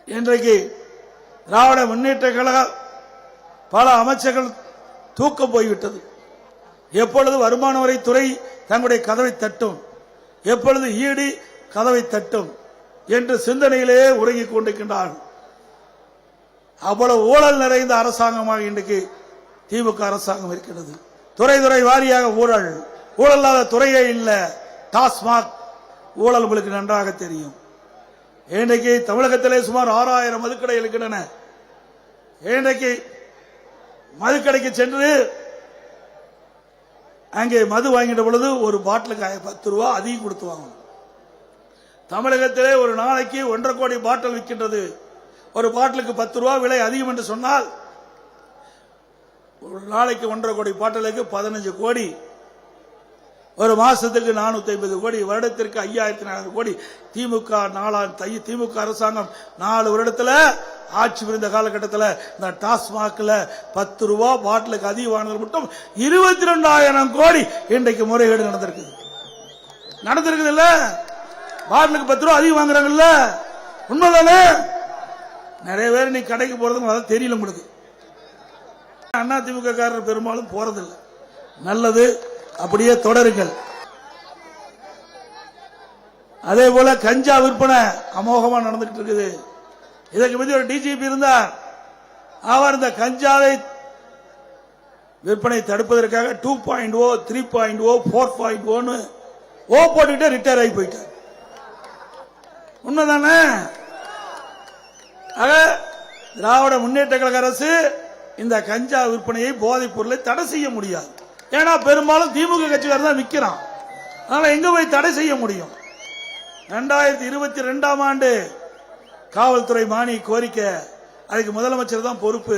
இன்றைக்கு திராவிட முன்னேற்ற கழக பல அமைச்சர்கள் தூக்கம் போய்விட்டது. எப்பொழுது வருமான வரித்துறை தங்களுடைய கதவை தட்டும், எப்பொழுது ஈடி கதவை தட்டும் என்று சிந்தனையிலேயே உறங்கிக் கொண்டிருக்கின்றார்கள். அவ்வளவு ஊழல் நிறைந்த அரசாங்கமாக இன்றைக்கு திமுக அரசாங்கம் இருக்கிறது. துறை துறை வாரியாக ஊழல், ஊழலாத துறையே இல்லை. டாஸ்மாக் ஊழல் உங்களுக்கு நன்றாக தெரியும். இன்றைக்கு தமிழகத்திலே சுமார் 6000 மதுக்கடை இருக்கின்றன. இன்றைக்கு மதுக்கடைக்கு சென்று அங்கே மது வாங்கிட்ட பொழுது ஒரு பாட்டிலுக்கு 10 ரூபா அதிகம் கொடுத்து வாங்கணும். தமிழகத்திலே ஒரு நாளைக்கு 1.5 கோடி பாட்டில் விற்கின்றது. ஒரு பாட்டிலுக்கு 10 ரூபா விலை அதிகம் என்று சொன்னால் ஒரு நாளைக்கு 1.5 கோடி பாட்டிலுக்கு 15 கோடி, ஒரு மாசத்துக்கு 450 கோடி, வருடத்திற்கு 5400 கோடி. திமுக அரசாங்கம் 4 வருடத்தில் ஆட்சி புரிந்த காலகட்டத்தில் இந்த டாஸ்மாக்ல 10 ரூபா பாட்டிலுக்கு அதிகம் வாங்கினது மட்டும் 22,000 கோடி இன்றைக்கு முறைகேடு நடந்திருக்குது இல்ல. பாட்டிலுக்கு 10 ரூபா அதிகம் வாங்குறாங்கல்ல, உண்மைதானே? நிறைய பேர் நீ கடைக்கு போறது தெரியல உங்களுக்கு. அண்ணா திமுக காரர் பெரும்பாலும் போறதில்லை. நல்லது, அப்படியே தொடருங்கள். அதே போல கஞ்சா விற்பனை அமோகமா நடந்துட்டு இருக்குது. இதற்கு முந்தைய ஒரு டிஜிபி இருந்தார். அவர் இந்த கஞ்சாவை விற்பனை தடுப்பதற்காக 2.0, 3.0, 4.0 போட்டுக்கிட்டே ரிட்டையர் ஆகி போயிட்டார். உண்மைதானே? ஆக திராவிட முன்னேற்ற கழக அரசு இந்த கஞ்சா விற்பனையை, போதைப் பொருளை தடை செய்ய முடியாது. ஏன்னா பெரும்பாலும் திமுக கட்சிக்காரர் தான் விற்கிறான். அதனால எங்க போய் தடை செய்ய முடியும்? 2022ஆம் ஆண்டு காவல்துறை மானிய கோரிக்கை, அதுக்கு முதலமைச்சர் தான் பொறுப்பு.